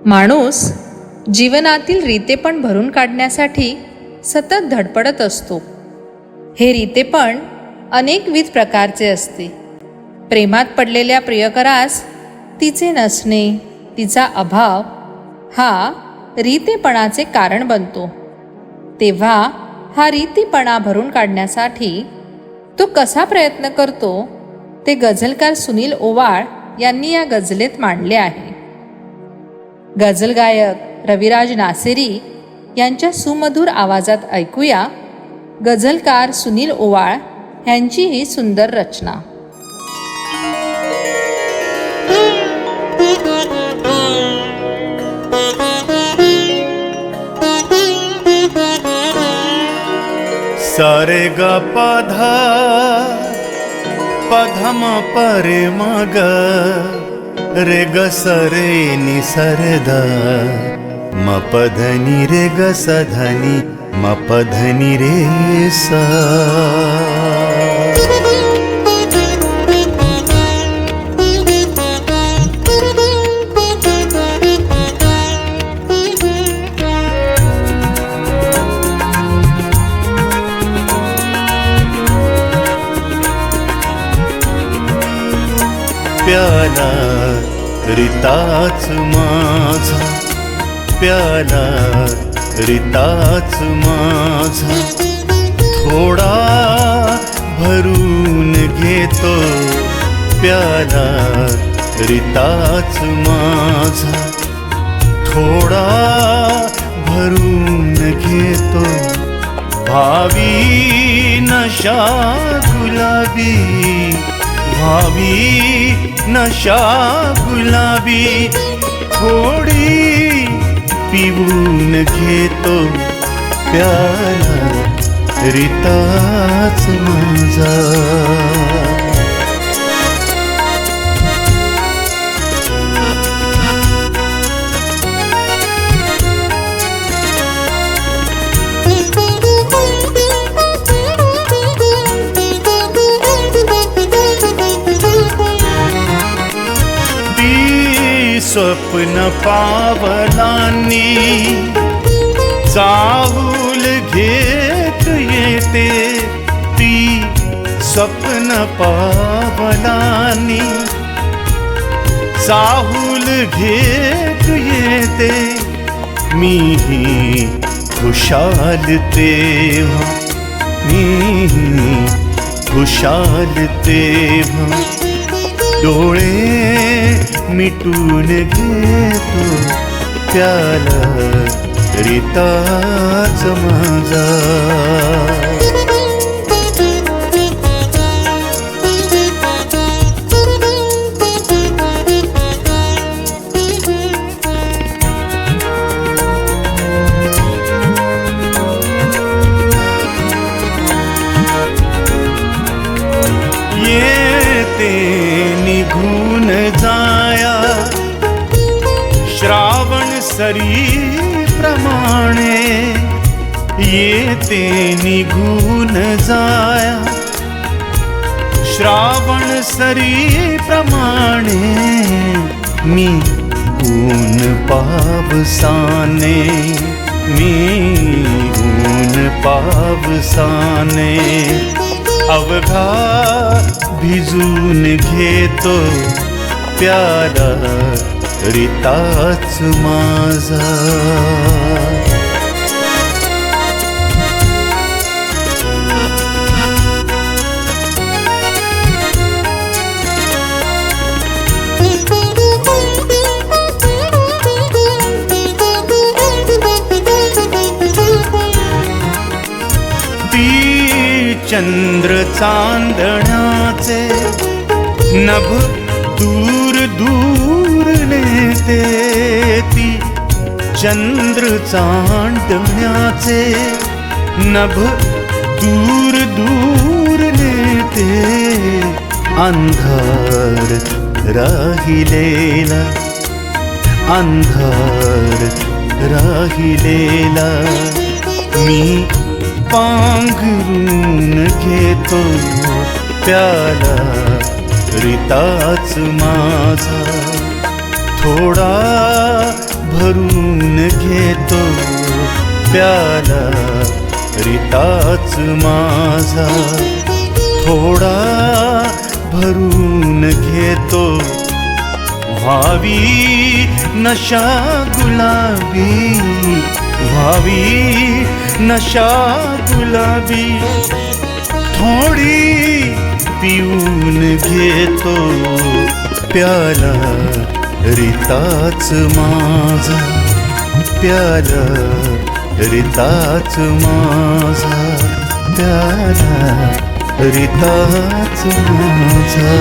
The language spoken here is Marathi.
माणूस जीवनातील रीतेपण भरून काढण्यासाठी सतत धडपडत असतो. हे रीतेपण अनेकविध प्रकारचे असते. प्रेमात पडलेल्या प्रियकरास तिचे नसणे, तिचा अभाव हा रीतेपणाचे कारण बनतो. तेव्हा हा रीतीपणा भरून काढण्यासाठी तो कसा प्रयत्न करतो ते गझलकार सुनील ओवाळ यांनी या गझलेत मांडले आहे. गझल गायक रविराज नासेरी यांच्या सुमधुर आवाजात ऐकूया गझलकार सुनील ओवाळ यांची ही सुंदर रचना. सारे ग पधा पधम परे मग रे ग सरे नि सरद म पधनी रे ग सधनी म पधनी रे सा. प्याला रीताच माझा, प्याला रीताच माझा, थोडा भरून घेतो. प्याला रीताच माझा, थोडा भरून घेतो. भावी नशा गुलाबी, भावी नशा गुलाबी, थोडी पिऊन घेतो. प्याला रीताच माझा. स्वप्न पावलांनी चाहूल घेत येते. ती स्वप्न पावलांनी चाहूल घेत येते. मीही खुशाल तेव्हा, मीही खुशाल तेव्हा, डोळे मिटून घेतो. प्याला रीताच माझा. येते निघून जाया श्रावण सरी प्रमाणे, येते निघून जाया श्रावण सरी प्रमाणे. मी ऊन पावसाने, मी ऊन पावसाने अवघा भिजून घेतो. प्याला रीताच माझा. चंद्र चांदण्याचे नभ दूर दूर नेते. ती चंद्र चांदण्याचे नभ दूर दूर नेते. अंधार राहिलेला, अंधार राहिलेला मी पांघरून घेतो. प्याला रीताच माझा, थोडा भरून घेतो प्याला रिताच माझा, थोडा भरून घेतो व्हावी नशा गुलाबी, व्हावी नशा गुलाबी, थोडी पिऊन घेतो प्याला रिताच माझा, प्याला रिताच माझा, प्याला रिताच माझा.